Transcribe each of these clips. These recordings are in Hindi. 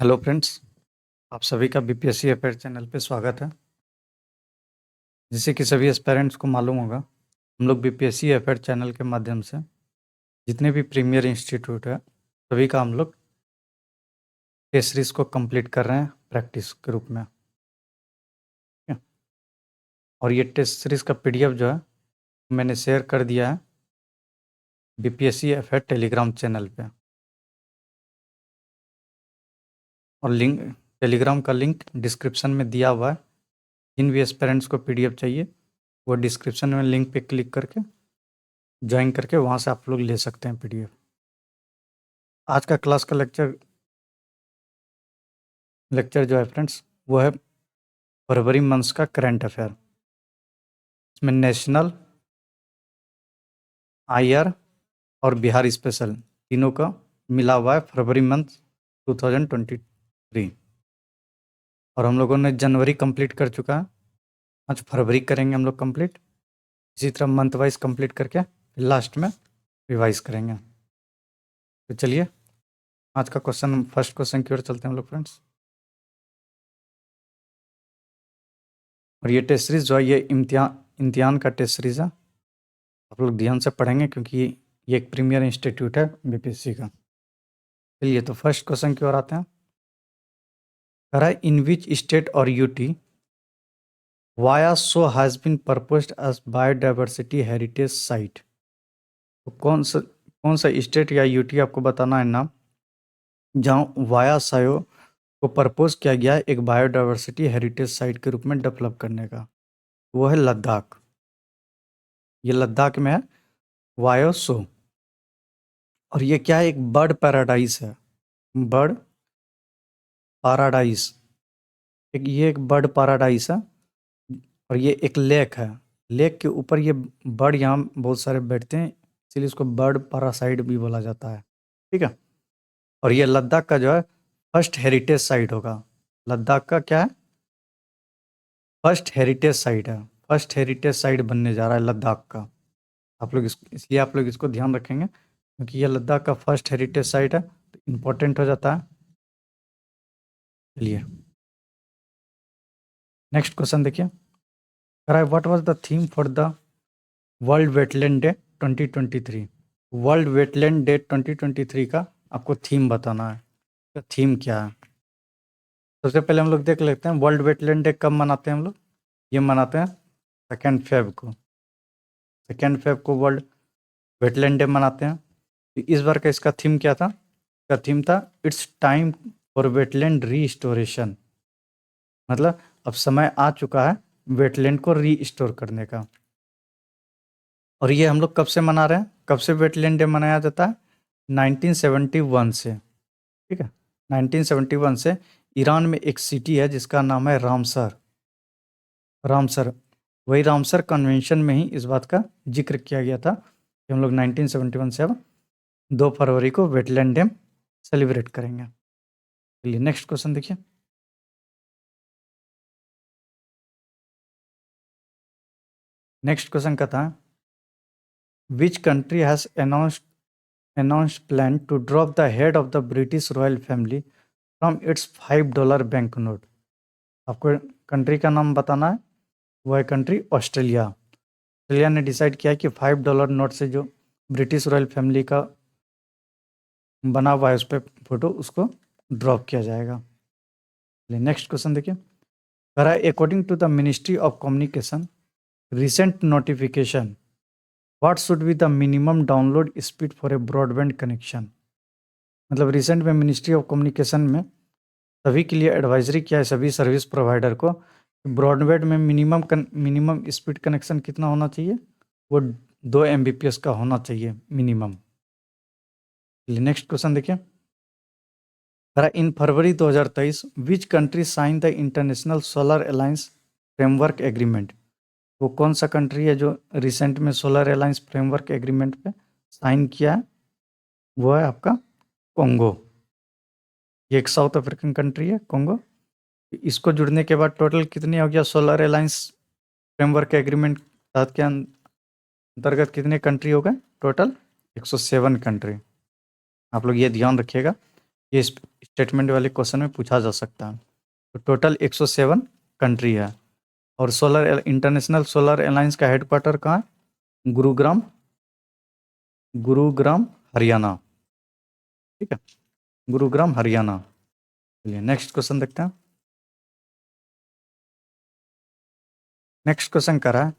हेलो फ्रेंड्स, आप सभी का बीपीएससी अफेयर चैनल पे स्वागत है। जैसे कि सभी एस्पायरेंट्स को मालूम होगा, हम लोग बीपीएससी अफेयर चैनल के माध्यम से जितने भी प्रीमियर इंस्टीट्यूट है सभी का हम लोग टेस्ट सीरीज को कंप्लीट कर रहे हैं प्रैक्टिस के रूप में। ठीक है? और ये टेस्ट सीरीज का पीडीएफ जो है मैंने शेयर कर दिया है बीपीएससी अफेयर टेलीग्राम चैनल पे, और लिंक टेलीग्राम का लिंक डिस्क्रिप्शन में दिया हुआ है। जिन भी एस्पायरेंट्स को पीडीएफ चाहिए वो डिस्क्रिप्शन में लिंक पे क्लिक करके ज्वाइन करके वहाँ से आप लोग ले सकते हैं पीडीएफ। आज का क्लास का लेक्चर जो है फ्रेंड्स वो है फरवरी मंथ्स का करंट अफेयर। इसमें नेशनल, आईआर और बिहार स्पेशल तीनों का मिला हुआ है फरवरी मंथ 2023। और हम लोगों ने जनवरी कंप्लीट कर चुका है, आज फरवरी करेंगे हम लोग कंप्लीट। इसी तरह मंथ वाइज कंप्लीट करके फिर लास्ट में रिवाइज करेंगे। तो चलिए आज का फर्स्ट क्वेश्चन की ओर चलते हैं हम लोग फ्रेंड्स। और ये टेस्ट सीरीज जो है ये इम्तिहान का टेस्ट सीरीज है, आप लोग ध्यान से पढ़ेंगे क्योंकि ये एक प्रीमियर इंस्टीट्यूट है बीपीएससी का। चलिए तो फर्स्ट क्वेश्चन की ओर आते हैं। कह है इन विच स्टेट और UT via show has been proposed as biodiversity heritage site. तो कौन सा स्टेट या यूटी आपको बताना है नाम जहां वाया सायो को प्रपोज किया गया है एक बायोडाइवर्सिटी हेरिटेज साइट के रूप में डेवलप करने का। वो है लद्दाख। ये लद्दाख में है वायो सो। और ये क्या है, एक बर्ड पैराडाइज है। बर्ड पैराडाइज, ये एक बर्ड पैराडाइज है। और ये एक लेक है, लेक के ऊपर ये बर्ड यहाँ बहुत सारे बैठते हैं, इसलिए इसको बर्ड पैरासाइट भी बोला जाता है। ठीक है। और ये लद्दाख का जो है फर्स्ट हेरिटेज साइट होगा। लद्दाख का क्या है, फर्स्ट हेरिटेज साइट है। फर्स्ट हेरिटेज साइट बनने जा रहा है लद्दाख का। आप लोग इसलिए आप लोग इसको ध्यान रखेंगे क्योंकि ये लद्दाख का फर्स्ट हेरिटेज साइट है तो इम्पोर्टेंट हो जाता है। चलिए नेक्स्ट क्वेश्चन देखिए। कह रहा है what was the theme for the world wetland day 2023। World wetland day 2023 का आपको थीम बताना है। तो थीम क्या है, सबसे पहले हम लोग देख लेते हैं वर्ल्ड वेटलैंड डे कब मनाते हैं हम लोग। ये मनाते हैं 2 फेब को। 2 फेब को वर्ल्ड वेटलैंड डे मनाते हैं। तो इस बार का इसका थीम क्या था, इसका थीम था it's time for wetland restoration. मतलब अब समय आ चुका है वेटलैंड को रीस्टोर करने का। और ये हम लोग कब से मना रहे हैं, कब से वेटलैंड डे मनाया जाता है, 1971 से। ठीक है, 1971 से। ईरान में एक सिटी है जिसका नाम है रामसर। रामसर, वही रामसर कन्वेंशन में ही इस बात का जिक्र किया गया था कि हम लोग 1971 से अब 2 फरवरी को वेटलैंड डे सेलिब्रेट करेंगे। चलिए नेक्स्ट क्वेश्चन देखिए। नेक्स्ट क्वेश्चन का था which country has announced plan to drop the head of the British royal family from its $5 bank note. आपको कंट्री का नाम बताना है, वो है कंट्री ऑस्ट्रेलिया। ऑस्ट्रेलिया ने डिसाइड किया कि $5 नोट से जो ब्रिटिश रॉयल फैमिली का बना हुआ है उस पर फोटो उसको ड्रॉप किया जाएगा। नेक्स्ट क्वेश्चन देखिए। कह रहा है according to the ministry of communication recent notification what should be the minimum download speed for a broadband connection. मतलब रिसेंट में मिनिस्ट्री ऑफ कम्युनिकेशन में सभी के लिए एडवाइजरी किया है, सभी सर्विस प्रोवाइडर को ब्रॉडबैंड में मिनिमम स्पीड कनेक्शन कितना होना चाहिए, वो 2 Mbps का होना चाहिए मिनिमम। नेक्स्ट क्वेश्चन देखिए। In February 2023 which country sign the international solar alliance framework agreement. वो कौन सा कंट्री है जो रिसेंट में सोलर अलायंस फ्रेमवर्क एग्रीमेंट पे साइन किया है, वो है आपका कोंगो। ये एक साउथ अफ्रीकन कंट्री है कोंगो। इसको जुड़ने के बाद टोटल कितनी हो गया सोलर अलायंस फ्रेमवर्क एग्रीमेंट के अंतर्गत कितने कंट्री हो गए, टोटल 107 कंट्री। आप लोग ये ध्यान रखिएगा ये स्टेटमेंट वाले क्वेश्चन में पूछा जा सकता है। तो टोटल 107 कंट्री है। और इंटरनेशनल सोलर अलायंस का हेडक्वार्टर कहाँ है? गुरुग्राम, गुरुग्राम हरियाणा। ठीक है, गुरुग्राम हरियाणा। चलिए नेक्स्ट क्वेश्चन देखते हैं। नेक्स्ट क्वेश्चन करा है,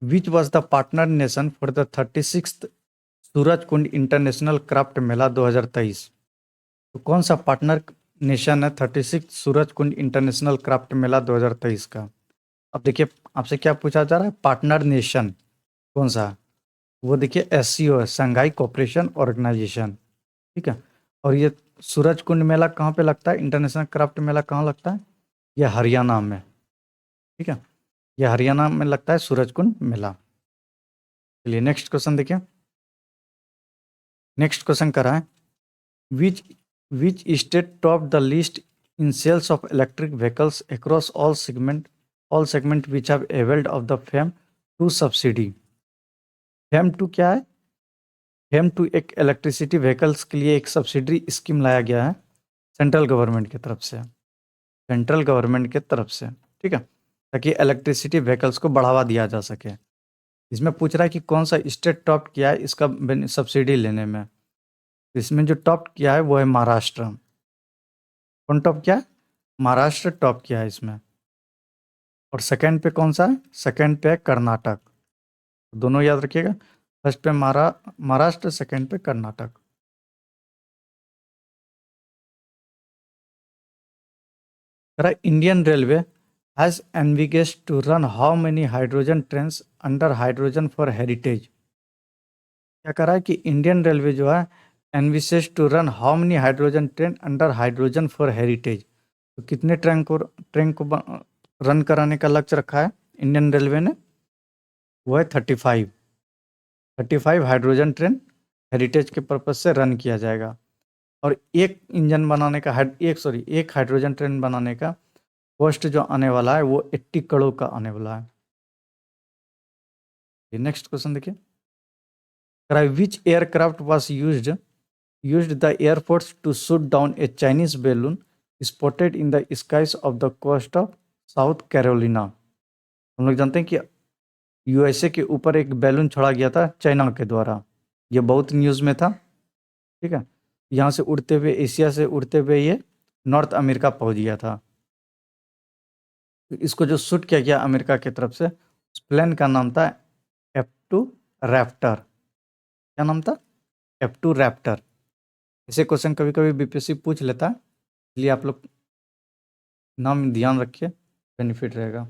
which was the partner nation for the 36th Surajkund international craft Mela 2023? तो कौन सा पार्टनर नेशन है 36 सूरज कुंड इंटरनेशनल क्राफ्ट मेला 2023 का? अब देखिए आपसे क्या पूछा जा रहा है, पार्टनर नेशन कौन सा है? वो देखिए SCO है, संघाई कोऑपरेशन ऑर्गेनाइजेशन। ठीक है, और ये सूरज कुंड मेला कहाँ पे लगता है, इंटरनेशनल क्राफ्ट मेला कहाँ लगता है? ये हरियाणा में। ठीक है, ये हरियाणा में लगता है सूरज कुंड मेला। चलिए नेक्स्ट क्वेश्चन देखिए। नेक्स्ट क्वेश्चन करा है, which which state top the list in sales of electric vehicles across all segment which have availed of the FAME two subsidy? FAME two क्या है? फेम टू एक इलेक्ट्रिसिटी व्हीकल्स के लिए एक सब्सिडी स्कीम लाया गया है सेंट्रल गवर्नमेंट की तरफ से, सेंट्रल गवर्नमेंट की तरफ से। ठीक है, ताकि इलेक्ट्रिसिटी व्हीकल्स को बढ़ावा दिया जा सके। इसमें पूछ रहा है कि कौन सा स्टेट टॉप किया है इसका सब्सिडी लेने में। इसमें जो टॉप किया है वो है महाराष्ट्र। कौन टॉप किया है? महाराष्ट्र टॉप किया है इसमें। और सेकंड पे कौन सा है? सेकंड पे है कर्नाटक। दोनों याद रखिएगा, फर्स्ट पे महाराष्ट्र, सेकंड पे Karnataka. Indian railway has envisaged to run how many hydrogen trains under hydrogen for heritage? क्या कह रहा है कि इंडियन रेलवे जो है envisages to run how many hydrogen train under hydrogen for heritage? तो कितने ट्रेन को रन कराने का लक्ष्य रखा है इंडियन रेलवे ने? वो है 35 हाइड्रोजन ट्रेन हेरिटेज के पर्पज से रन किया जाएगा। और एक इंजन बनाने का एक हाइड्रोजन ट्रेन बनाने का कॉस्ट जो आने वाला है वो 80 करोड़ का आने वाला है। नेक्स्ट क्वेश्चन देखिए, which aircraft was used the Air Force to shoot down a Chinese balloon spotted in the skies of the coast of south Carolina? हम लोग जानते हैं कि USA के ऊपर एक बैलून छोड़ा गया था चाइना के द्वारा, ये बहुत न्यूज़ में था। ठीक है, यहाँ से उड़ते हुए, एशिया से उड़ते हुए ये नॉर्थ अमेरिका पहुंच गया था। तो इसको जो शूट किया गया अमेरिका की तरफ से, उस प्लेन का नाम था F2 रैप्टर। क्या नाम था? F2 Raptor. ऐसे क्वेश्चन कभी कभी BPSC पूछ लेता है, इसलिए आप लोग नाम ध्यान रखिए, बेनिफिट रहेगा।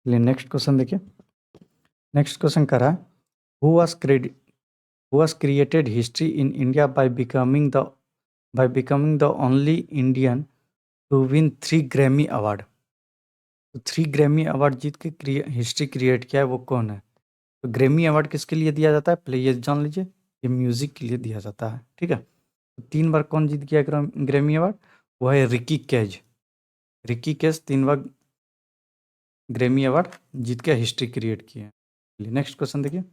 चलिए नेक्स्ट क्वेश्चन देखिए। नेक्स्ट क्वेश्चन कर रहा है, who was created history in India by becoming the only Indian to win 3 Grammy award? तो 3 ग्रैमी अवार्ड जीत के हिस्ट्री क्रिएट किया है वो कौन है? तो ग्रैमी अवार्ड किसके लिए दिया जाता है पहले ये जान लीजिए, ये म्यूजिक के लिए दिया जाता है। ठीक है, तो 3 बार कौन जीत गया ग्रैमी अवार्ड? वो है रिकी कैज। रिकी कैज 3 बार ग्रैमी अवार्ड जीत के हिस्ट्री क्रिएट किए हैं। नेक्स्ट क्वेश्चन देखिए,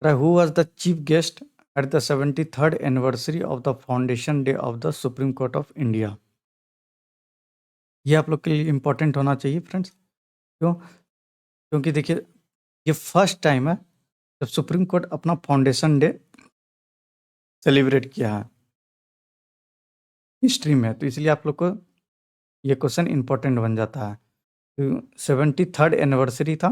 who was the chief guest at the 73rd anniversary of the foundation day of the Supreme Court of India? ये आप लोग के लिए इंपॉर्टेंट होना चाहिए फ्रेंड्स। क्यों? क्योंकि देखिए ये फर्स्ट टाइम है जब सुप्रीम कोर्ट अपना फाउंडेशन डे सेलिब्रेट किया है हिस्ट्री में, तो इसलिए आप लोग को ये क्वेश्चन इंपॉर्टेंट बन जाता है। तो 73rd एनिवर्सरी था,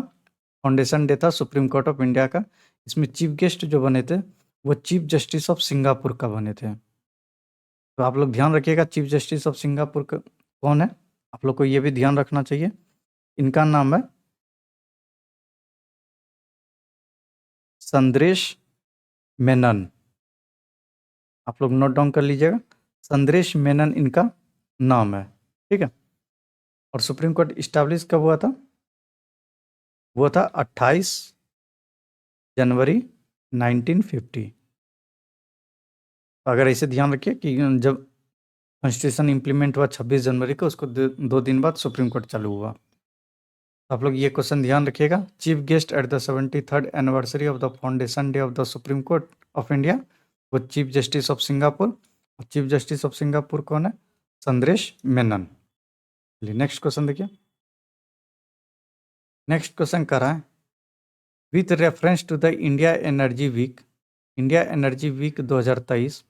फाउंडेशन डे था सुप्रीम कोर्ट ऑफ इंडिया का। इसमें चीफ गेस्ट जो बने थे वो चीफ जस्टिस ऑफ सिंगापुर का बने थे। तो आप लोग ध्यान रखिएगा चीफ जस्टिस ऑफ सिंगापुर का कौन है, आप लोग को ये भी ध्यान रखना चाहिए। इनका नाम है संदेश मेनन। आप लोग नोट डाउन कर लीजिएगा, संदेश मेनन इनका नाम है। ठीक है, और सुप्रीम कोर्ट इस्टेब्लिश कब हुआ था? वो था 28 जनवरी 1950। अगर ऐसे ध्यान रखिए कि जब कॉन्स्टिट्यूशन इम्प्लीमेंट हुआ 26 जनवरी को, उसको 2 दिन बाद सुप्रीम कोर्ट चालू हुआ। आप लोग ये क्वेश्चन ध्यान रखिएगा। Chief guest at the 73rd anniversary of the foundation day of the Supreme Court of India, वो चीफ जस्टिस ऑफ सिंगापुर। और चीफ जस्टिस ऑफ सिंगापुर कौन है? संदेश मेनन। चलिए नेक्स्ट क्वेश्चन देखिए। नेक्स्ट क्वेश्चन कर रहा है, with reference to the India energy week 2023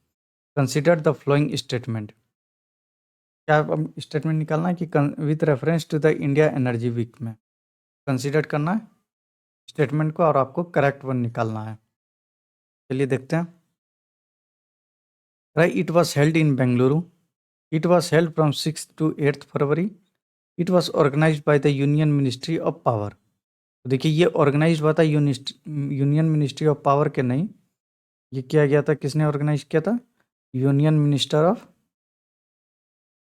consider the following statement. क्या अब स्टेटमेंट निकालना है कि with reference to the India energy week में कंसिडर करना है स्टेटमेंट को और आपको करेक्ट वन निकालना है। चलिए देखते हैं। Right, it was held in Bengaluru. It was held from 6 to 8 February. It was organize by the union ministry of power. तो देखिए ये ऑर्गेनाइज हुआ था यूनियन मिनिस्ट्री ऑफ पावर के नहीं, ये किया गया था, किसने ऑर्गेनाइज किया था? Union minister of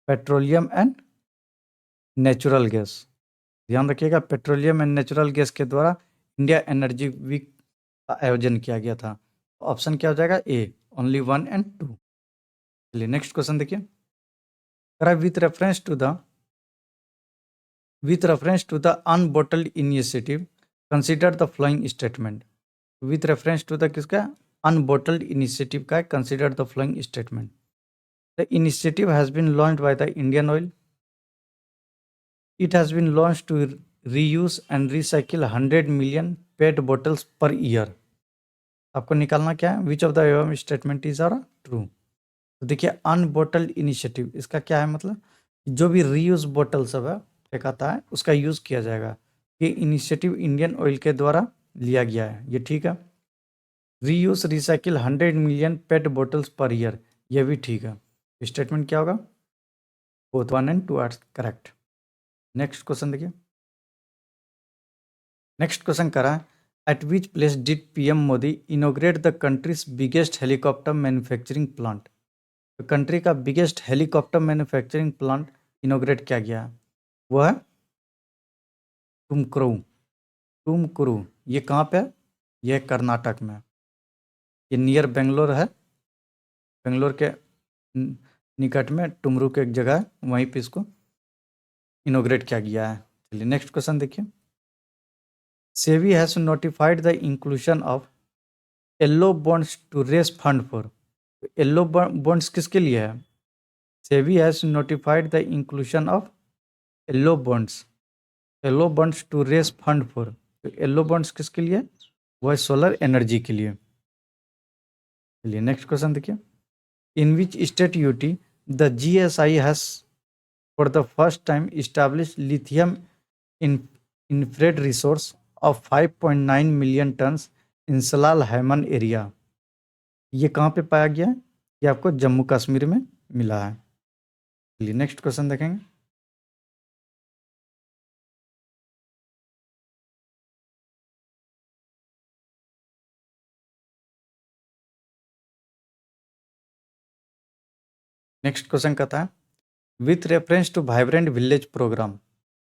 petroleum and natural gas. ध्यान रखिएगा, पेट्रोलियम एंड नेचुरल गैस के द्वारा इंडिया एनर्जी वीक का आयोजन किया गया था। ऑप्शन क्या हो जाएगा? A, only 1 and 2। चलिए नेक्स्ट क्वेश्चन देखिए। With reference to the unbottled initiative consider the following statement. With reference to the किसका? अनबोटल्ड इनिशिएटिव का consider the following statement. The initiative has been launched by the Indian Oil. It has been launched to reuse and recycle 100 million pet bottles per year. आपको निकालना क्या है? Which of the above statement is are true. तो देखिए अनबोटल्ड इनिशिएटिव, इसका क्या है मतलब? जो भी रीयूज बोतल सब है फेंकाता है उसका यूज किया जाएगा। ये इनिशिएटिव इंडियन ऑयल के द्वारा लिया गया है, ये ठीक है। रीयूज रिसाइकिल 100 million पेट बोटल्स पर ईयर, ये भी ठीक है। स्टेटमेंट क्या होगा? Both 1 and 2 are correct. Next question देखिए। नेक्स्ट क्वेश्चन करा, at which place did PM Modi inaugurate the country's biggest helicopter manufacturing plant. तो कंट्री का biggest helicopter manufacturing plant inaugurate किया गया है, वो है टुमकुरू। टुमकुरू ये कहाँ पे है? ये कर्नाटक में। ये नियर बेंगलोर है, बेंगलोर के निकट में टुमरू के एक जगह है, वहीं पे इसको इनोग्रेट किया गया है। चलिए नेक्स्ट क्वेश्चन देखिए। SEBI has notified the inclusion of yellow bonds to raise fund for. Yellow bonds किसके लिए है? SEBI has notified the inclusion of yellow bonds, yellow bonds to raise fund for. Yellow bonds किसके लिए? वो है सोलर एनर्जी के लिए। चलिए नेक्स्ट क्वेश्चन देखिए। In which state UT the GSI has for the first time establish lithium in inferred resource of 5.9 million tons in Salal Haimana area. ये कहाँ पे पाया गया है? ये आपको जम्मू कश्मीर में मिला है। चलिए नेक्स्ट क्वेश्चन देखेंगे। नेक्स्ट क्वेश्चन कहता है, with reference to vibrant village programme.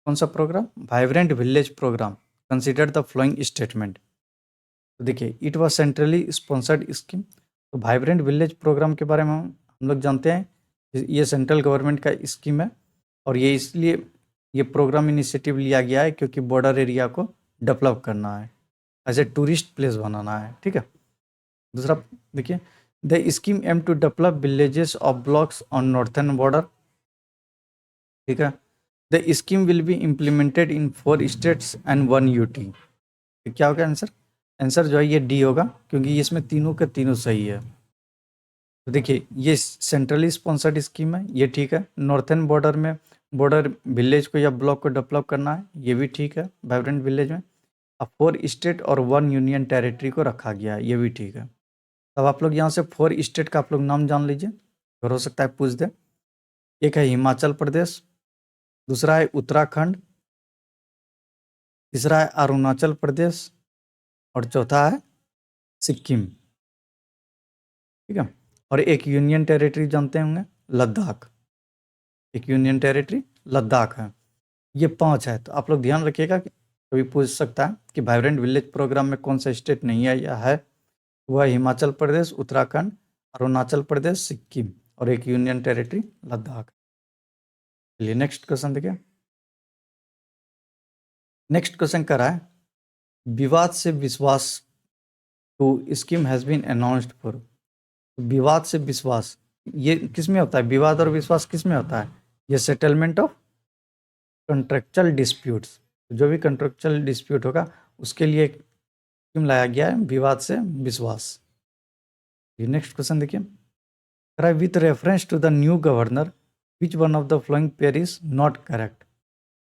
कौन सा programme? Vibrant village programme. Consider the following statement. तो देखिए it was centrally sponsored scheme. तो वाइब्रेंट विलेज प्रोग्राम के बारे में हम लोग जानते हैं, ये सेंट्रल गवर्नमेंट का स्कीम है और ये इसलिए ये प्रोग्राम इनिशिएटिव लिया गया है क्योंकि बॉर्डर एरिया को डेवलप करना है, एज ए टूरिस्ट प्लेस बनाना है, ठीक है। दूसरा देखिए, the scheme aim to develop villages of blocks on northern border, ठीक है। The scheme will be implemented in 4 states and 1 UT. क्या होगा आंसर? आंसर जो है ये डी होगा क्योंकि इसमें तीनों के तीनों सही है। तो देखिए ये सेंट्रली स्पॉन्सर्ड स्कीम है, ये ठीक है। नॉर्थर्न बॉर्डर में बॉर्डर विलेज को या ब्लॉक को डेवलप करना है, ये भी ठीक है वाइब्रेंट विलेज में। अब 4 स्टेट और 1 यूनियन टेरिटरी को रखा गया है, ये भी ठीक है। तब आप लोग यहाँ से 4 स्टेट का आप लोग नाम जान लीजिए, और हो सकता है पूछ दे। एक है हिमाचल प्रदेश, दूसरा है उत्तराखंड, तीसरा है अरुणाचल प्रदेश और चौथा है सिक्किम, ठीक है। और एक यूनियन टेरिटरी जानते होंगे, लद्दाख। एक यूनियन टेरिटरी लद्दाख है। ये 5 है। तो आप लोग ध्यान रखिएगा कि कभी पूछ सकता है कि वाइब्रेंट विलेज प्रोग्राम में कौन सा स्टेट नहीं है या है। वह हिमाचल प्रदेश, उत्तराखंड, अरुणाचल प्रदेश, सिक्किम और एक यूनियन टेरिटरी लद्दाख। चलिए नेक्स्ट क्वेश्चन देखिए। नेक्स्ट क्वेश्चन कर रहा है, Vivad se Vishwas two scheme has been announced for. Vivad se Vishwas ये किस में होता है? विवाद और विश्वास किस में होता है? ये सेटलमेंट ऑफ कॉन्ट्रेक्चुअल डिस्प्यूट्स, जो भी कॉन्ट्रेक्चुअल डिस्प्यूट होगा उसके लिए स्कीम लाया गया है, विवाद से विश्वास। ये नेक्स्ट क्वेश्चन देखिए, with reference to the new governor which one of the following pair is not correct.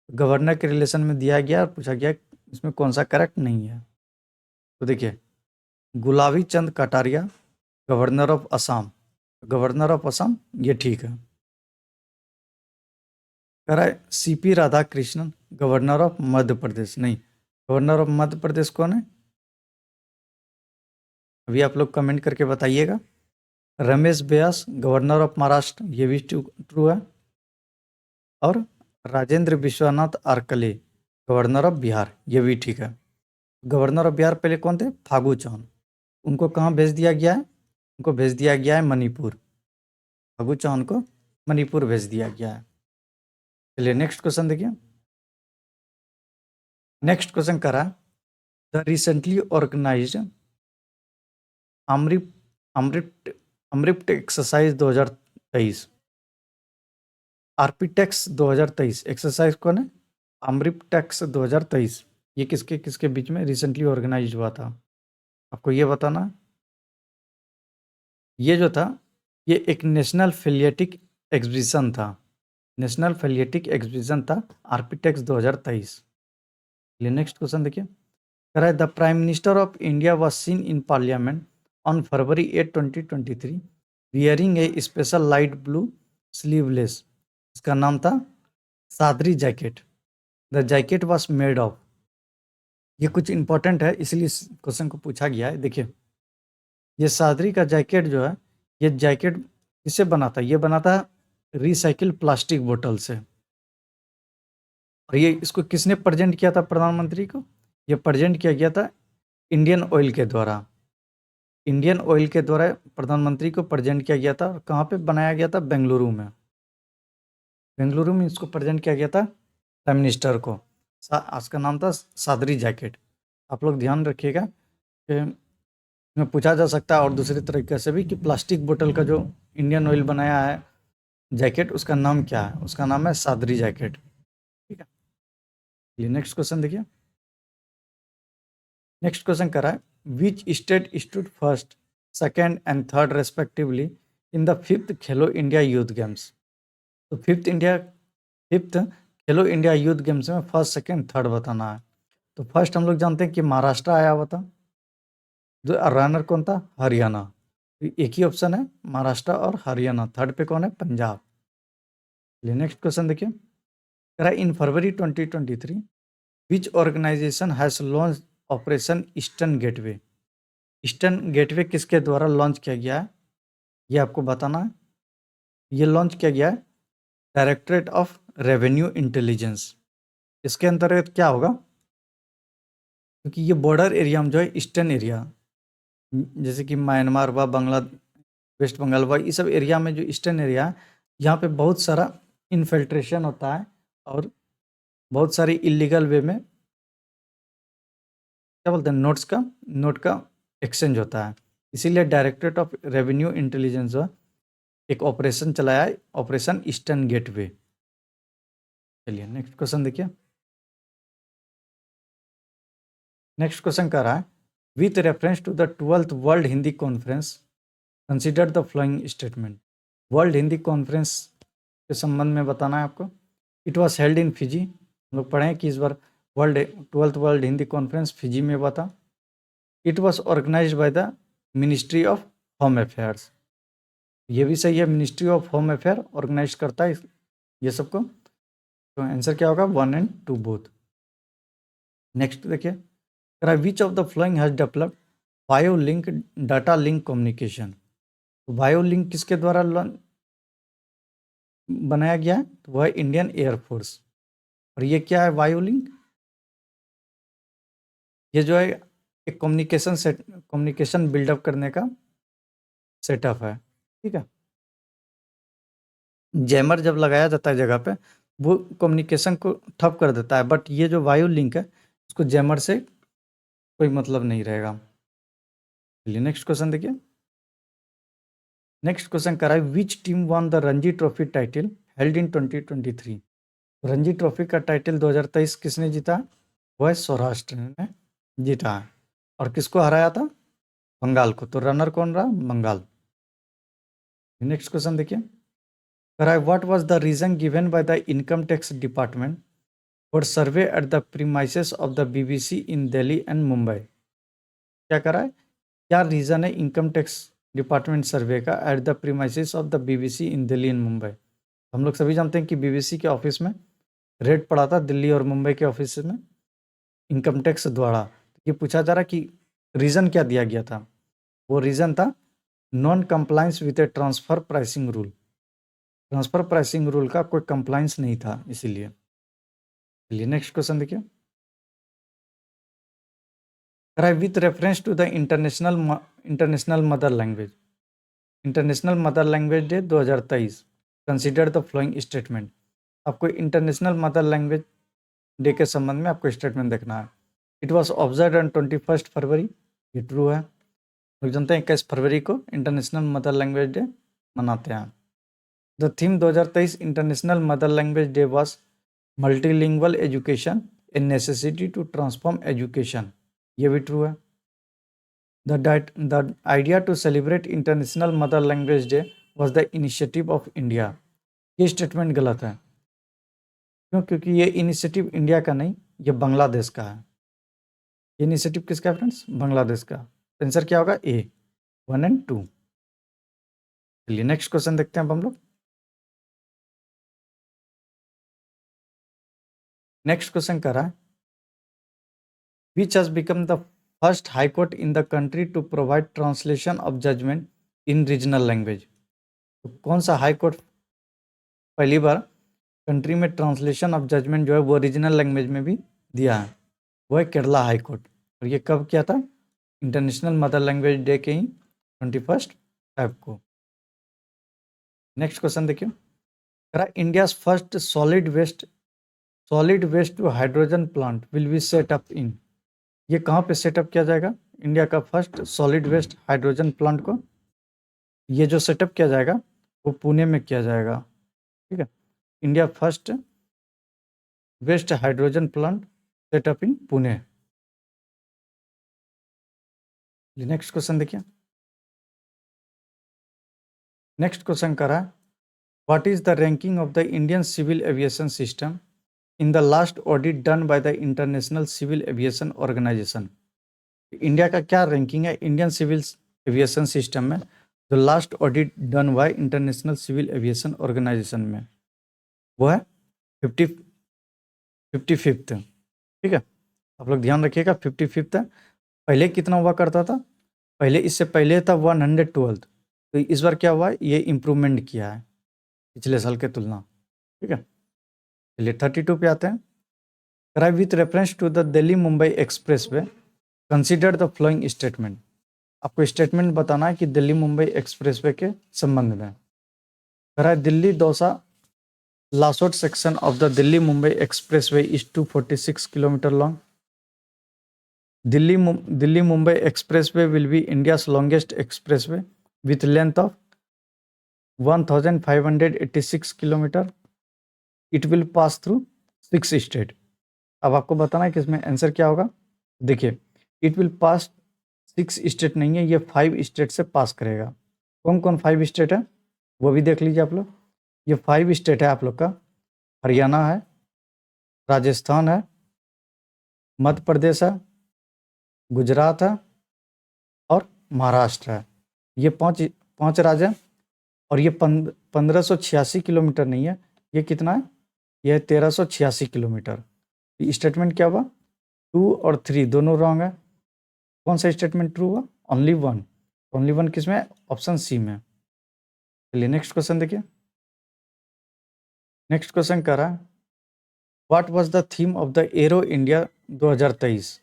Governor के रिलेशन में दिया गया और पूछा गया इसमें कौन सा करेक्ट नहीं है। तो देखिए, Gulab Chand Kataria governor of Assam, governor of Assam ये ठीक है। कह रहा है CP Radhakrishnan governor of Madhya Pradesh, नहीं, गवर्नर ऑफ मध्य प्रदेश कौन है? अभी आप लोग कमेंट करके बताइएगा। रमेश व्यास गवर्नर ऑफ महाराष्ट्र, ये भी ट्रू है। और राजेंद्र विश्वनाथ आर्कले गवर्नर ऑफ बिहार, ये भी ठीक है। गवर्नर ऑफ बिहार पहले कौन थे? फागू चौहान। उनको कहाँ भेज दिया गया है? उनको भेज दिया गया है मणिपुर। फागू चौहान को मणिपुर भेज दिया गया है। चलिए नेक्स्ट क्वेश्चन देखिए। नेक्स्ट क्वेश्चन करा, द रिसेंटली ऑर्गेनाइज्ड अमृत अमृत अमृत एक्सरसाइज 2023, आर्पिटेक्स 2023 एक्सरसाइज कौन है? अमृत 2023, ये किसके किसके बीच में रिसेंटली ऑर्गेनाइज हुआ था? आपको ये बताना। ये जो था ये एक नेशनल फिलियटिक एग्जीबिशन था, नेशनल फिलियटिक एग्जीबिशन था आर्पिटेक्स 2023। चलिए नेक्स्ट क्वेश्चन देखिए, कह रहा है the prime minister of India was seen in parliament on February 8, 2023 wearing A special light blue sleeveless, इसका नाम था Sadri jacket. The jacket was made of, ये कुछ इंपॉर्टेंट है इसलिए इस क्वेश्चन को पूछा गया है। देखिए, ये सादरी का जैकेट जो है, ये जैकेट किससे बना था? ये बना था रिसाइकिल प्लास्टिक बोतल से। और ये इसको किसने प्रेजेंट किया था प्रधानमंत्री को? ये प्रेजेंट किया गया था इंडियन ऑयल के द्वारा। इंडियन ऑयल के द्वारा प्रधानमंत्री को प्रेजेंट किया गया था। और कहाँ पे बनाया गया था? बेंगलुरु में। बेंगलुरु में इसको प्रेजेंट किया गया था प्राइम मिनिस्टर को। इसका नाम था सादरी जैकेट। आप लोग ध्यान रखिएगा कि इसमें पूछा जा सकता है और दूसरे तरीके से भी कि प्लास्टिक बोतल का जो इंडियन ऑयल बनाया है जैकेट, उसका नाम क्या है? उसका नाम है सादरी जैकेट। ठीक है, ये नेक्स्ट क्वेश्चन देखिए। नेक्स्ट क्वेश्चन कर रहा है, which state stood first, second and third respectively in the 5th Khelo India youth games. तो फिफ्थ खेलो इंडिया यूथ गेम्स में फर्स्ट सेकेंड थर्ड बताना है। तो फर्स्ट हम लोग जानते हैं कि महाराष्ट्र आया हुआ था, जो रनर कौन था? हरियाणा। तो एक ही ऑप्शन है महाराष्ट्र और हरियाणा, थर्ड पे कौन है? पंजाब। नेक्स्ट क्वेश्चन देखिए, in February 2023 which organisation has launch operation eastern Gateway. Eastern Gateway किसके द्वारा लॉन्च किया गया है? ये आपको बताना है। ये लॉन्च किया गया है डायरेक्टरेट ऑफ रेवेन्यू इंटेलिजेंस। इसके अंतर्गत क्या होगा? क्योंकि ये बॉर्डर एरिया में जो है ईस्टर्न एरिया, जैसे कि म्यांमार हुआ, बांग्ला, वेस्ट बंगाल हुआ, ये सब एरिया में जो ईस्टर्न एरिया है, यहाँ पे बहुत सारा इन्फिल्ट्रेशन होता है और बहुत सारी इलीगल वे में क्या बोलते हैं नोट का एक्सचेंज होता है। इसीलिए डायरेक्टरेट ऑफ रेवेन्यू इंटेलिजेंस एक ऑपरेशन चलाया है, ऑपरेशन ईस्टर्न गेटवे। चलिए नेक्स्ट क्वेश्चन देखिए। नेक्स्ट क्वेश्चन कर रहा है, with reference to the 12th world Hindi conference consider the following statement. World Hindi conference के संबंध में बताना है आपको। It was held in Fiji, हम लोग पढ़े कि इस बार 12th world Hindi conference Fiji में हुआ था। It was organize by the ministry of home affairs, ये भी सही है, ministry of home affair organize करता है ये सबको। तो आंसर क्या होगा? 1 and 2 बोथ। नेक्स्ट देखिए, विच of the flowing has developed bio link data link communication. Bio link किसके द्वारा बनाया गया है? तो वह है इंडियन एयरफोर्स। और ये क्या है बायो लिंक? ये जो है एक कम्युनिकेशन बिल्डअप करने का सेटअप है। ठीक है, जैमर जब लगाया जाता है जगह पे वो कम्युनिकेशन को ठप कर देता है, बट ये जो वायु लिंक है उसको जैमर से कोई मतलब नहीं रहेगा। चलिए नेक्स्ट क्वेश्चन देखिए। नेक्स्ट क्वेश्चन करा है which team one the Ranji trophy title held in 2023। Ranji trophy का टाइटल 2023 किसने जीता? वो है सौराष्ट्र ने जीता है। और किसको हराया था? बंगाल को। तो रनर कौन रहा? बंगाल। नेक्स्ट क्वेश्चन देखिए। करा है what was the reason given by the income tax department for survey at the premises of the BBC in Delhi and Mumbai. क्या करा है? क्या रीजन है इनकम टैक्स डिपार्टमेंट सर्वे का eight the premises of the BBC in Delhi and Mumbai? हम लोग सभी जानते हैं कि बीबीसी के ऑफिस में रेड पड़ा था दिल्ली और मुंबई के ऑफिस में इनकम टैक्स द्वारा। ये पूछा जा रहा कि रीजन क्या दिया गया था? वो रीजन था non compliance with a transfer pricing rule. Transfer pricing rule का कोई कंप्लायंस नहीं था इसीलिए। चलिए नेक्स्ट क्वेश्चन देखिए। With reference to the international mother language. International mother language day 2023 consider the following statement. आपको इंटरनेशनल मदर लैंग्वेज डे के संबंध में आपको स्टेटमेंट देखना है। It was observe on 21 February. ये ट्रू है। लोग जानते हैं 21 फरवरी को इंटरनेशनल मदर लैंग्वेज डे मनाते हैं। The theme 2023 international mother language day was multilingual education a necessity to transform education. ये भी ट्रू है। The idea to celebrate International Mother Language Day was the initiative of India। ये स्टेटमेंट गलत है। क्यों? क्योंकि ये इनिशिएटिव इंडिया का नहीं, ये बांग्लादेश का है। ये इनिशिएटिव किसका है फ्रेंड्स? बांग्लादेश का। आंसर क्या होगा? ए 1 एंड 2। चलिए नेक्स्ट क्वेश्चन देखते हैं अब हम लोग। नेक्स्ट क्वेश्चन कर रहा है which has become the first high court in the country to provide translation of judgement in regional language. तो कौन सा हाई कोर्ट पहली बार कंट्री में ट्रांसलेशन ऑफ जजमेंट जो है वो रीजनल लैंग्वेज में भी दिया है? वो है केरला हाई कोर्ट। और ये कब किया था? इंटरनेशनल मदर लैंग्वेज डे के ही 21 फेब को। नेक्स्ट क्वेश्चन देखिए। India first solid waste to hydrogen plant will be set up in. ये कहाँ पे सेटअप किया जाएगा? इंडिया का first solid waste hydrogen plant को ये जो सेटअप किया जाएगा वो पुणे में किया जाएगा। ठीक है। India first waste hydrogen plant set up in Pune. Next question देखिए। नेक्स्ट क्वेश्चन करा what is the ranking of the Indian civil aviation system in the last audit done by the international civil aviation organisation. India का क्या रैंकिंग है इंडियन सिविल एविएशन सिस्टम में जो last audit done by international civil aviation organization में? वो है 55th। ठीक है। आप लोग ध्यान रखिएगा 55th है। पहले कितना हुआ करता था? पहले इससे पहले था 112। तो इस बार क्या हुआ है? ये इम्प्रूवमेंट किया है पिछले साल के तुलना। ठीक है। चलिए 32 पे आते हैं। कराई with reference to the Delhi Mumbai expressway consider the following statement. आपको स्टेटमेंट बताना है कि दिल्ली मुंबई एक्सप्रेस वे के संबंध में। कराई Delhi Dausa Lalsot section of the Delhi Mumbai expressway is 246 kilometre long. Delhi Mumbai expressway will be India's longest expressway with length of 1586 kilometre. It will pass through 6 state. अब आपको बताना है कि इसमें आंसर क्या होगा। देखिए इट विल पास 6 स्टेट नहीं है, ये 5 स्टेट से पास करेगा। कौन कौन 5 स्टेट है वो भी देख लीजिए आप लोग। ये 5 स्टेट है आप लोग का हरियाणा है, राजस्थान है, मध्य प्रदेश है, गुजरात है और महाराष्ट्र है। ये पांच राज्य हैं। और ये 1586 किलोमीटर नहीं है, ये कितना है? ये 1386 किलोमीटर। स्टेटमेंट क्या हुआ? 2 और 3 दोनों रॉन्ग है। कौन सा स्टेटमेंट ट्रू हुआ? Only one. ओनली वन किस में? ऑप्शन सी में। चलिए नेक्स्ट क्वेश्चन देखिए। नेक्स्ट क्वेश्चन कर रहा है what was the theme of the arrow India 2023।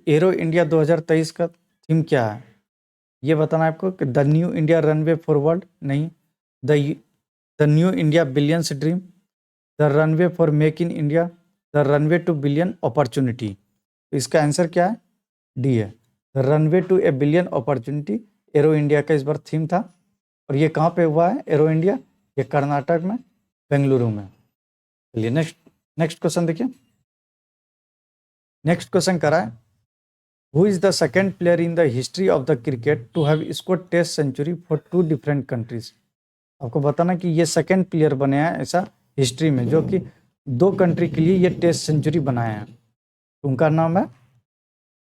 Arrow India 2023 का थीम क्या है? ये बताना है आपको कि the new India runway forward नहीं, the new India billions dream, the runway for make in India, the runway to billion opportunity. तो इसका आंसर क्या है? डी है, the runway to a billion opportunity. Aero India का इस बार थीम था। और ये कहाँ पे हुआ है एरो इंडिया? ये कर्नाटक में, बेंगलुरु में। चलिए नेक्स्ट नेक्स्ट क्वेश्चन देखिए। नेक्स्ट क्वेश्चन करा है, who is the second player in the history of the cricket to have scored test century for 2 different countries. आपको बताना कि ये सेकेंड प्लेयर बने हैं ऐसा हिस्ट्री में जो कि 2 कंट्री के लिए ये टेस्ट सेंचुरी बनाए हैं। उनका नाम है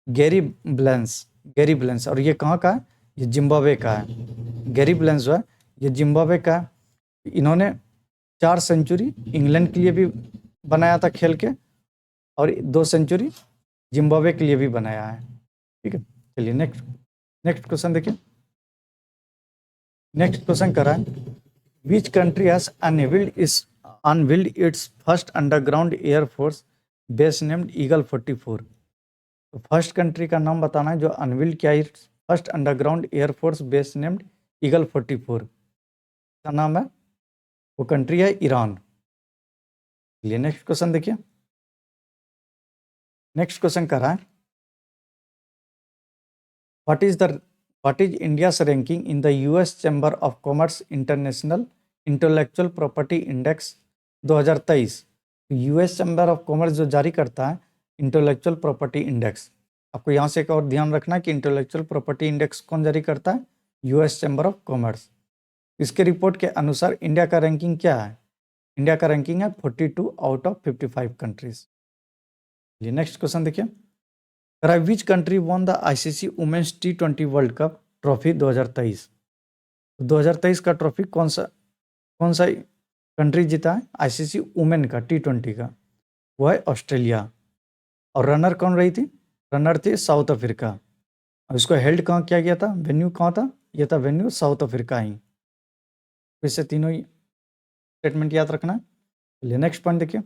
गैरी ब्लेंस। Gary Blaine's. और ये कहाँ का है? ये जिम्बाब्वे का है। गैरी ब्लेंस जो है ये जिम्बाब्वे का है। इन्होंने 4 सेंचुरी इंग्लैंड के लिए भी बनाया था खेल के, और 2 सेंचुरी जिम्बाब्वे के लिए भी बनाया है। ठीक है, चलिए नेक्स्ट नेक्स्ट क्वेश्चन देखिए। नेक्स्ट क्वेश्चन करा है, which country has unveiled it's first underground air force base named eagle 44। तो फर्स्ट कंट्री का नाम बताना है जो अनवील्ड किया it's first underground air force base named eagle 44 का नाम है, वो कंट्री है ईरान। चलिए नेक्स्ट क्वेश्चन देखिए। नेक्स्ट क्वेश्चन कर रहा है, what is India's ranking in the US chamber of commerce international intellectual property index 2023। US chamber of commerce जो जारी करता है इंटेलेक्चुअल प्रॉपर्टी इंडेक्स, आपको यहाँ से एक और ध्यान रखना है कि इंटेलेक्चुअल प्रॉपर्टी इंडेक्स कौन जारी करता है? US chamber of commerce. इसके रिपोर्ट के अनुसार इंडिया का रैंकिंग क्या है? इंडिया का रैंकिंग है 42 out of 55 countries. Next question देखिए, which country won the ICC women's T20 World Cup trophy 2023। 2023 का ट्रॉफी कौन सा कंट्री जीता है आईसीसी वुमेन का T20 का? वो है ऑस्ट्रेलिया। और रनर कौन रही थी? रनर थी साउथ अफ्रीका। अब इसको हेल्ड कहाँ किया गया था? वेन्यू कहाँ था? ये था वेन्यू साउथ अफ्रीका ही। इससे तीनों ही स्टेटमेंट याद रखना है। चलिए नेक्स्ट पॉइंट देखिए,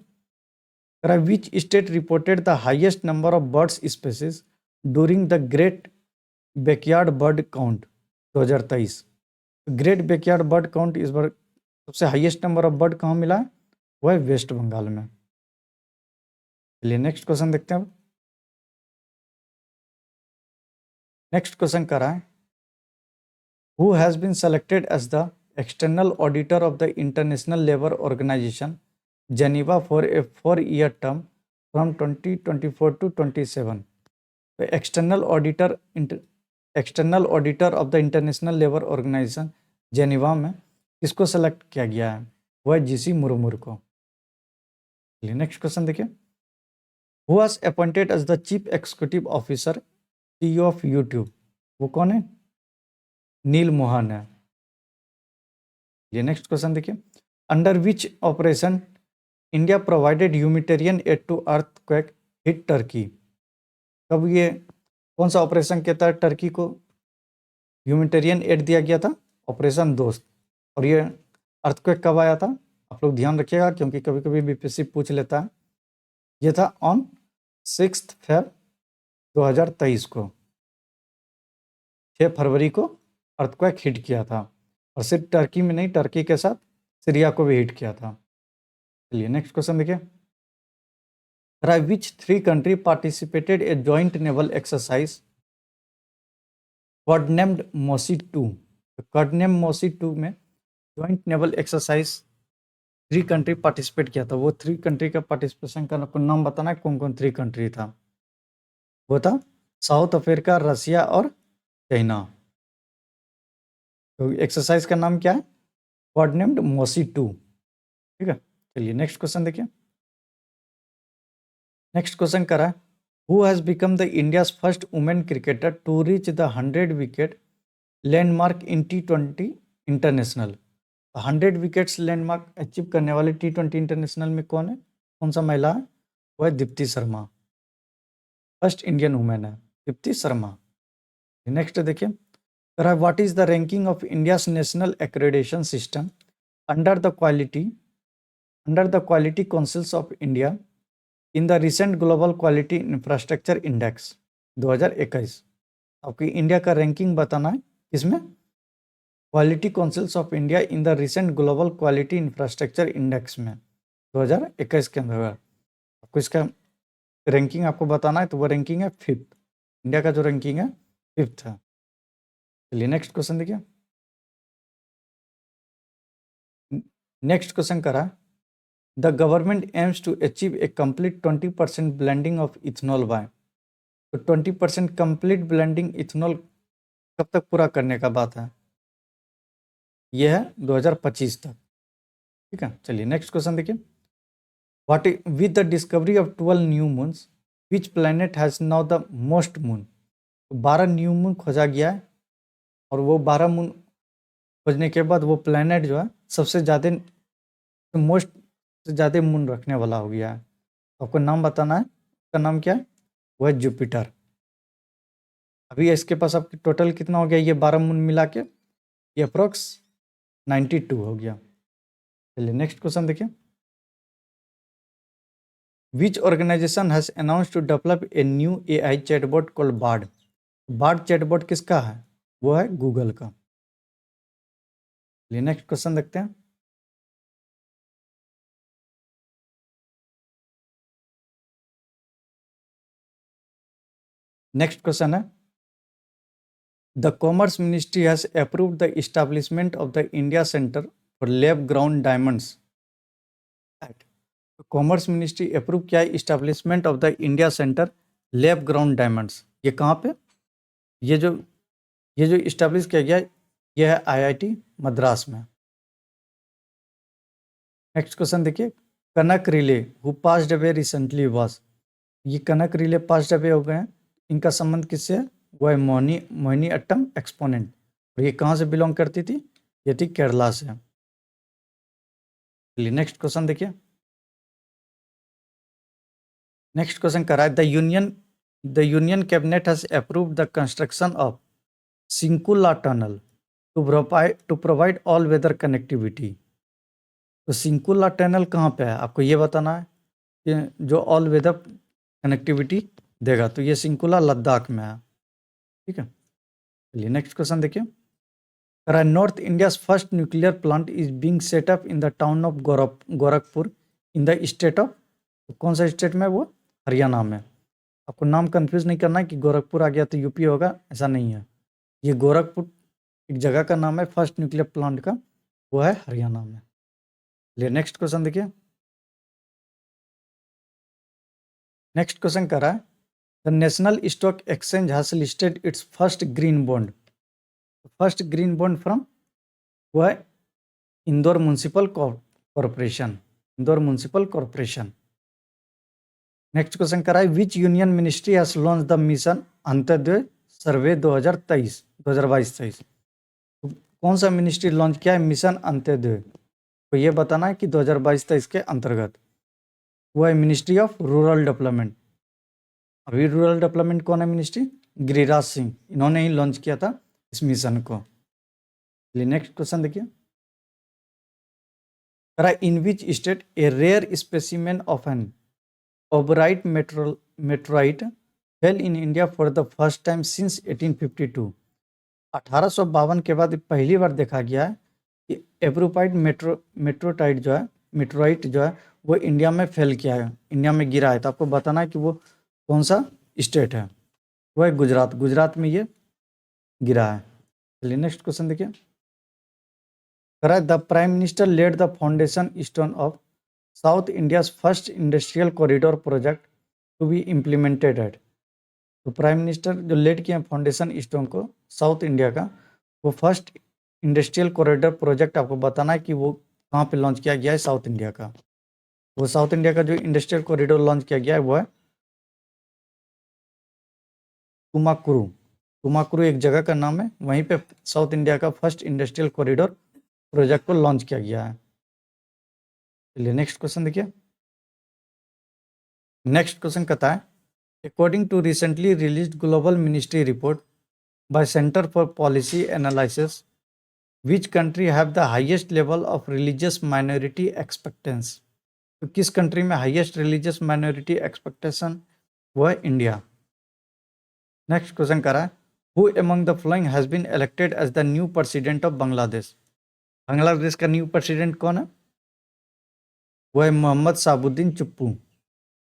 which state reported the highest number of birds species during the great backyard bird count 2023। Great backyard bird count इस बार सबसे हाईएस्ट नंबर ऑफ बर्ड कहाँ मिला है? वो है वेस्ट बंगाल में। चलिए नेक्स्ट क्वेश्चन देखते हैं। नेक्स्ट क्वेश्चन कर रहा है, who has been selected as the external auditor of the international labour organization Geneva for a 4-year term from 2024 to 27। तो external auditor of the international labour organization Geneva में किसको सेलेक्ट किया गया है? वो है जीसी मुर्मू को। चलिए नेक्स्ट क्वेश्चन देखिए, who was appointed as the chief executive officer CEO of YouTube. वो कौन है? नील मोहन है। ये नेक्स्ट क्वेश्चन देखिए, under which operation India provided humanitarian aid to earthquake hit Turkey. कब ये कौन सा ऑपरेशन के तहत टर्की को ह्यूमैनिटेरियन एड दिया गया था? ऑपरेशन दोस्त। और ये अर्थक्वेक कब आया था? आप लोग ध्यान रखिएगा क्योंकि कभी कभी बीपीएससी पूछ लेता है। ये था ऑन 6 Feb 2023 को, 6 फरवरी को अर्थक्वेक हिट किया था। और सिर्फ टर्की में नहीं, टर्की के साथ सीरिया को भी हिट किया था। चलिए नेक्स्ट क्वेश्चन देखिए, विच 3 country participated a joint naval exercise कोडनेम्ड मोसी 2। कोडनेम मोसी 2 में joint naval exercise 3 country participate किया था। वो 3 कंट्री का पार्टिसिपेशन का नाम बताना है, कौन कौन 3 कंट्री था? वो था साउथ अफ्रीका, रसिया और चाइना। तो एक्सरसाइज का नाम क्या है? कोडनेम्ड मोसी 2। ठीक है, चलिए नेक्स्ट क्वेश्चन देखिए। नेक्स्ट क्वेश्चन करा, who has become the India's first women cricketer to reach the 100 wicket landmark in T20 international. 100 wickets landmark achieve करने वाले T20 इंटरनेशनल में कौन है? कौन सा महिला है? वो है Deepti Sharma. First Indian women है दीप्ति शर्मा। नेक्स्ट देखिए, what is the ranking of India's national accreditation system under the quality councils of India in the recent global quality infrastructure index 2021। आपकी इंडिया का रैंकिंग बताना है इसमें quality councils of India in the recent global quality infrastructure index में 2021 के अंदर हुआ। आपको इसका रैंकिंग आपको बताना है, तो वो रैंकिंग है 5th। इंडिया का जो रैंकिंग है 5th है। चलिए नेक्स्ट क्वेश्चन देखिए। नेक्स्ट क्वेश्चन करा, the government aims to achieve a complete 20% blending of ethanol by. तो 20% कंप्लीट ब्लेंडिंग इथेनॉल कब तक पूरा करने का बात है? यह है 2025 तक। ठीक है, चलिए नेक्स्ट क्वेश्चन देखिए। What with the discovery of 12 new moons which planet has now the most moon. तो 12 न्यू मून खोजा गया है, और वो 12 मून खोजने के बाद वो प्लैनेट जो है सबसे ज़्यादा मोस्ट से ज़्यादा मून रखने वाला हो गया है। आपको नाम बताना है, उसका नाम क्या है? वो है जुपिटर। अभी इसके पास आपकी टोटल कितना हो गया, ये 12 मून मिला के ये अप्रोक्स 92 हो गया। चलिए नेक्स्ट क्वेश्चन देखिए। Which organisation has announce to develop a new AI chatbot called Bard. Bard chatbot किसका है? वो है गूगल का। चलिए नेक्स्ट क्वेश्चन देखते हैं। नेक्स्ट क्वेश्चन है, the commerce ministry has approved the establishment of the India centre for lab ground diamonds at. Commerce ministry approve किया है establishment of the India centre lab ground diamonds. ये कहाँ पे? ये जो इस्टेब्लिश किया गया है, ये है IIT मद्रास में। नेक्स्ट क्वेश्चन देखिए। Kanak Rele who passed away recently was. ये कनक रिले पास्ड अवे हो गए हैं, इनका संबंध किससे है? वो है मोहिनी अट्टम एक्सपोनेंट। और ये कहाँ से बिलोंग करती थी? ये थी केरला से। चलिए नेक्स्ट क्वेश्चन देखिए। नेक्स्ट क्वेश्चन कर रहा है, the union cabinet has approved the construction of Shinkula tunnel to provide all weather connectivity. तो सिंकुला टनल कहाँ पे है, आपको ये बताना है कि जो ऑल वेदर कनेक्टिविटी देगा। तो ये सिंकुला लद्दाख में है। ठीक है, चलिए नेक्स्ट क्वेश्चन देखिए। करा north India's first nuclear plant is being set up in the town of Gorakhpur in the state of. कौन सा स्टेट में? वो हरियाणा में। आपको नाम कंफ्यूज नहीं करना है कि गोरखपुर आ गया तो यूपी होगा, ऐसा नहीं है। ये गोरखपुर एक जगह का नाम है फर्स्ट न्यूक्लियर प्लांट का, वो है हरियाणा में। चलिए नेक्स्ट क्वेश्चन देखिए। नेक्स्ट क्वेश्चन कर रहा है, the National Stock Exchange has listed its first green bond. First green bond from, वो है Indore municipal corporation. Indore municipal corporation. Next question कर रहा है, which union ministry has launch the mission Antyodaya survey 2022-23। कौन सा मिनिस्ट्री लॉन्च किया है मिशन अंत्योदय? तो ये बताना है कि 2022-23 के अंतर्गत। वो है मिनिस्ट्री ऑफ रूरल डेवलपमेंट। अभी रूरल डेवलपमेंट कौन है मिनिस्ट्री? गिरिराज सिंह, इन्होंने ही लॉन्च किया था इस मिशन को। चलिए नेक्स्ट क्वेश्चन देखिए। In which state a rare specimen of an aubrite meteorite fell in India for the first time since 1852। 1852 के बाद पहली बार देखा गया है कि एब्रोपाइट मेट्रोइट जो है वो इंडिया में फेल किया है, इंडिया में गिरा है। तो आपको बताना है कि वो कौन सा स्टेट है। वो है गुजरात। गुजरात में ये गिरा है। चलिए नेक्स्ट क्वेश्चन देखिए। करा the prime minister laid the foundation stone of south India's first industrial corridor project to be implemented at. तो प्राइम मिनिस्टर जो लेड किए फाउंडेशन स्टोन को साउथ इंडिया का, वो फर्स्ट इंडस्ट्रियल कॉरिडोर प्रोजेक्ट आपको बताना है कि वो कहाँ पे लॉन्च किया गया है साउथ इंडिया का। वो साउथ इंडिया का जो इंडस्ट्रियल कॉरिडोर लॉन्च किया गया है वो है तुमाकुरु। तुमाकुरु एक जगह का नाम है, वहीं पे साउथ इंडिया का फर्स्ट इंडस्ट्रियल कॉरिडोर प्रोजेक्ट को लॉन्च किया गया है। चलिए नेक्स्ट क्वेश्चन देखिए। नेक्स्ट क्वेश्चन कहता है, according to recently released global minority report by centre for policy analysis, which country have the highest level of religious minority acceptance. तो किस कंट्री में हाईएस्ट रिलीजियस माइनॉरिटी एक्सपेक्टेशन? वो है इंडिया। नेक्स्ट क्वेश्चन कर रहा है, who among the following has been elected as the new president of Bangladesh. Bangladesh का न्यू प्रेसिडेंट कौन है? वो है मोहम्मद साबुद्दीन चुप्पू।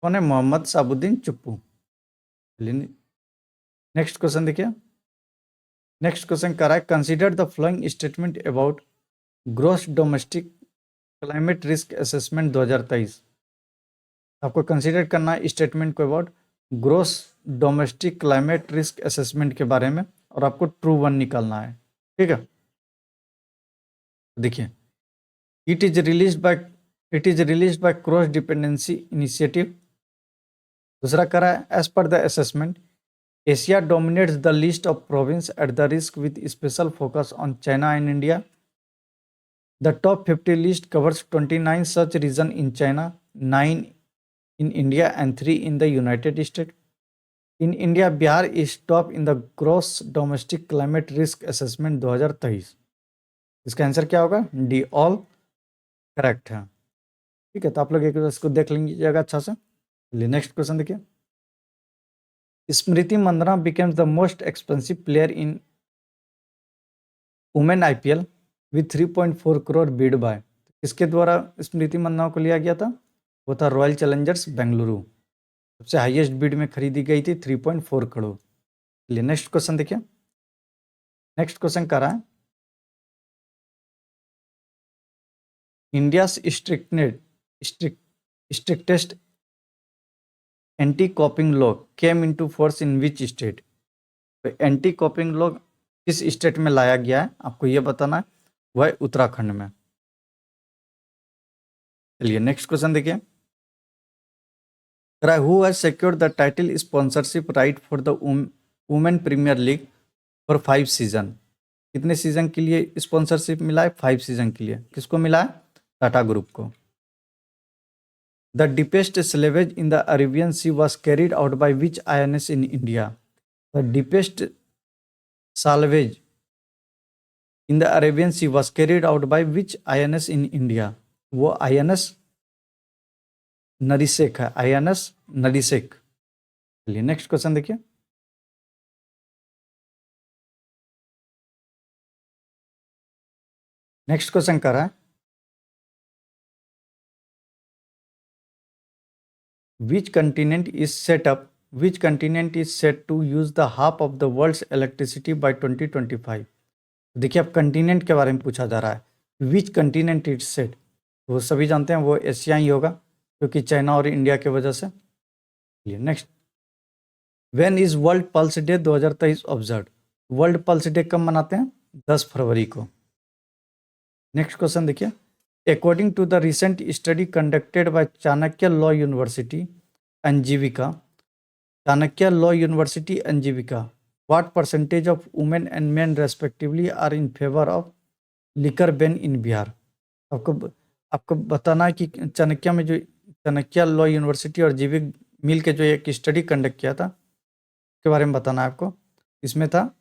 कौन है? मोहम्मद साबुद्दीन चुप्पू। नेक्स्ट क्वेश्चन देखिए। नेक्स्ट क्वेश्चन कर रहा है, consider the following statement about gross domestic climate risk assessment 2023। आपको कंसिडर करना है स्टेटमेंट को about gross domestic climate risk assessment के बारे में, और आपको ट्रू वन निकालना है। ठीक है, देखिए, it is release by cross dependency initiative. दूसरा करा है, as per the assessment Asia dominates the list of province at the risk with special focus on China and India. The top 50 list covers 29 such regions in China, 9 in India, and 3 in the United States. In India, Bihar is top in the gross domestic climate risk assessment 2023। इसका आंसर क्या होगा? डी, ऑल करेक्ट है। ठीक है, तो आप लोग एक इसको देख लीजिएगा अच्छा से। नेक्स्ट क्वेश्चन देखिए। Smriti Mandhana becomes the most expensive player in women IPL with 3.4 crore bid by. किसके द्वारा स्मृति मंदाना को लिया गया था? वो था रॉयल चैलेंजर्स बेंगलुरु। सबसे हाईएस्ट बीड में खरीदी गई थी 3.4 करोड़। चलिए नेक्स्ट क्वेश्चन देखिए। नेक्स्ट क्वेश्चन कह रहा है, India strictest anti कॉपिंग law came into force in which state. तो एंटी कॉपिंग लॉ किस स्टेट में लाया गया है, आपको यह बताना है। वह है उत्तराखंड में। चलिए नेक्स्ट क्वेश्चन देखिए। Who has secured the title sponsorship right for the women premiere league for 5 season. कितने सीजन के लिए स्पॉन्सरशिप मिला है? 5 सीजन के लिए। किसको मिला है? टाटा ग्रुप को। The deepest salvage in the Arabian Sea was carried out by which INS in India. The deepest salvage in the Arabian Sea was carried out by which INS in India. वो INS नरिसेक है, INS नरिसेक। चलिए नेक्स्ट क्वेश्चन देखिए। नेक्स्ट क्वेश्चन कर रहा है, which continent is set to use the half of the world's electricity by 2025। देखिए, अब कंटिनेंट के बारे में पूछा जा रहा है। विच कंटिनेंट इज सेट, वो सभी जानते हैं वो एशिया ही होगा, क्योंकि चाइना और इंडिया की वजह से। Next, when is World Pulse Day 2023 observe. World Pulse Day कब मनाते हैं? 10 फरवरी को। नेक्स्ट क्वेश्चन देखिए। According to the recent study conducted by Chanakya law university अंजीविका, चाणक्य लॉ यूनिवर्सिटी अंजीविका, what percentage of women and men respectively are in favour of liquor ban in Bihar. आपको बताना है कि चाणक्य में जो चाणक्य लॉ यूनिवर्सिटी और जीविक मिल के जो एक स्टडी कंडक्ट किया था, उसके बारे में बताना है आपको। इसमें था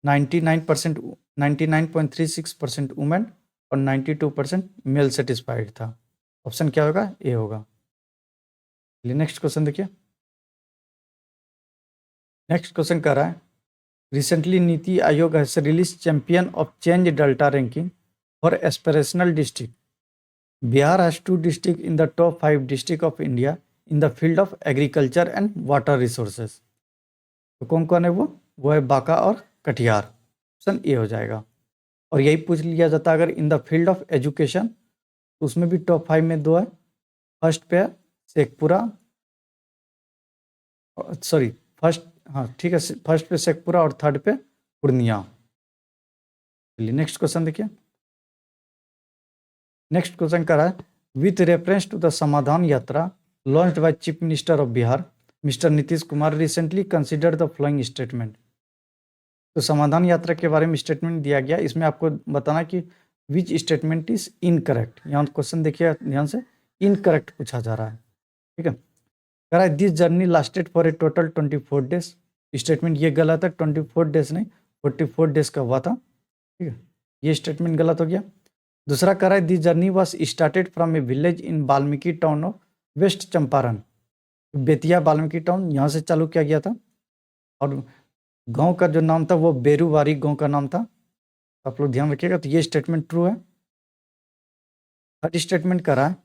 99.36% वुमेन और 92% मेल सेटिस्फाइड था। ऑप्शन क्या होगा? ए होगा। नेक्स्ट क्वेश्चन देखिए। नेक्स्ट क्वेश्चन कर रहा है, recently NITI Aayog has release champion of change delta ranking for aspirational district. Bihar has 2 district in the top 5 district of India in the field of agriculture and water resources. तो कौन कौन है वो है बांका और कटिहार। ऑप्शन ए हो जाएगा। और यही पूछ लिया जाता अगर in the field of education, तो उसमें भी टॉप 5 में 2 है। फर्स्ट पे है शेखपुरा, सॉरी फर्स्ट, हाँ ठीक है, फर्स्ट पे शेखपुरा और थर्ड पे पूर्णिया। चलिए नेक्स्ट क्वेश्चन देखिए। नेक्स्ट क्वेश्चन कर रहा है, विथ रेफरेंस टू द समाधान यात्रा launched by chief minister of Bihar mister Nitish Kumar recently consider the following statement. तो समाधान यात्रा के बारे में स्टेटमेंट दिया गया, इसमें आपको बताना कि विच स्टेटमेंट इज इनकरेक्ट। यहाँ क्वेश्चन देखिए ध्यान से, इनकरेक्ट पूछा जा रहा है। ठीक है, कह रहा है this journey lasted for a total 24 days. Statement ये गलत है, 24 डेज नहीं 44 डेज का हुआ था। ठीक है, ये स्टेटमेंट गलत हो गया। दूसरा कह रहा है this journey was started from a village in Valmiki town of west Champaran. Bettiah Valmiki town यहाँ से चालू किया गया था, और गांव का जो नाम था वो बेरूवारी गांव का नाम था। आप लोग ध्यान रखिएगा। तो ये स्टेटमेंट ट्रू है। थर्ड स्टेटमेंट कर रहा है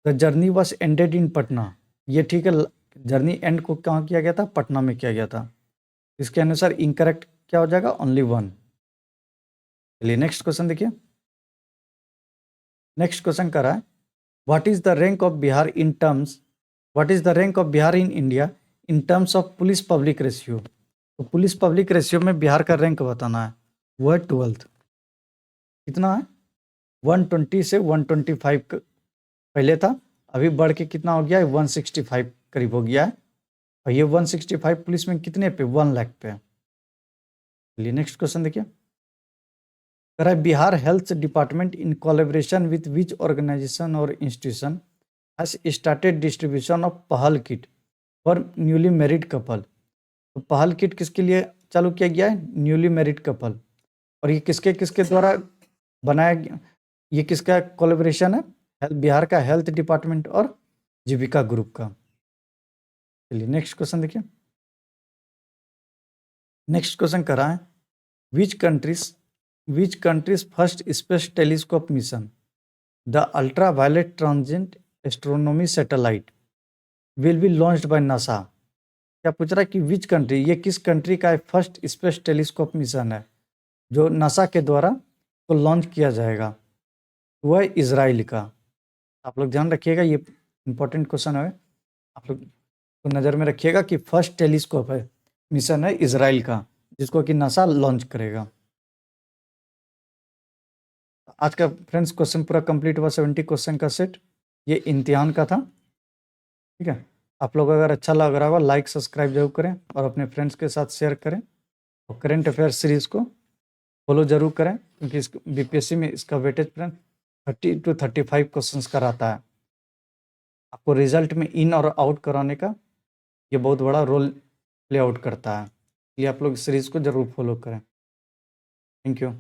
the journey was ended in Patna. ये ठीक है, जर्नी एंड को कहाँ किया गया था? पटना में किया गया था। इसके अनुसार इनकरेक्ट क्या हो जाएगा? Only one. चलिए नेक्स्ट क्वेश्चन देखिए। नेक्स्ट क्वेश्चन कर रहा है what is the rank of Bihar in terms, what is the rank of Bihar in India in terms of police public ratio. तो पुलिस पब्लिक रेशियो में बिहार का रैंक बताना है। वो है 12th। कितना है? 120 से 125 पहले था, अभी बढ़ के कितना हो गया है? 165 करीब हो गया है। और ये 165 पुलिस में कितने पे? 1 लाख पे। चलिए नेक्स्ट क्वेश्चन देखिए। कह रहा है Bihar health department in collaboration with which organisation और institution has started distribution of Pahal kit for newly married couple. तो पहल किट किसके लिए चालू किया गया है? Newly married couple. और ये किसके किसके द्वारा बनाया गया? ये किसका कोलैबोरेशन है? बिहार का हेल्थ डिपार्टमेंट और जीविका ग्रुप का। चलिए नेक्स्ट क्वेश्चन देखिए। नेक्स्ट क्वेश्चन कर रहा है which countries first space telescope mission the ultra violet transit astronomy satellite will be launched by NASA. क्या पूछ रहा है कि विच कंट्री, ये किस कंट्री का फर्स्ट स्पेस टेलीस्कोप मिशन है जो नासा के द्वारा को लॉन्च किया जाएगा? वो है इजराइल का। आप लोग ध्यान रखिएगा, ये इंपॉर्टेंट क्वेश्चन है, आप लोग तो नज़र में रखिएगा कि फर्स्ट टेलीस्कोप है मिशन है इजराइल का जिसको कि नासा लॉन्च करेगा। आज का फ्रेंड्स क्वेश्चन पूरा कंप्लीट हुआ, 70 क्वेश्चन का सेट, ये इम्तिहान का था। ठीक है, आप लोग अगर अच्छा लग रहा होगा लाइक सब्सक्राइब जरूर करें और अपने फ्रेंड्स के साथ शेयर करें और करेंट अफेयर्स सीरीज़ को फॉलो जरूर करें क्योंकि इस बीपीएससी में इसका वेटेज फ्रेंड 30 to 35 क्वेश्चंस का रहता है। आपको रिजल्ट में इन और आउट कराने का ये बहुत बड़ा रोल प्ले आउट करता है, ये आप लोग सीरीज़ को ज़रूर फॉलो करें। Thank you.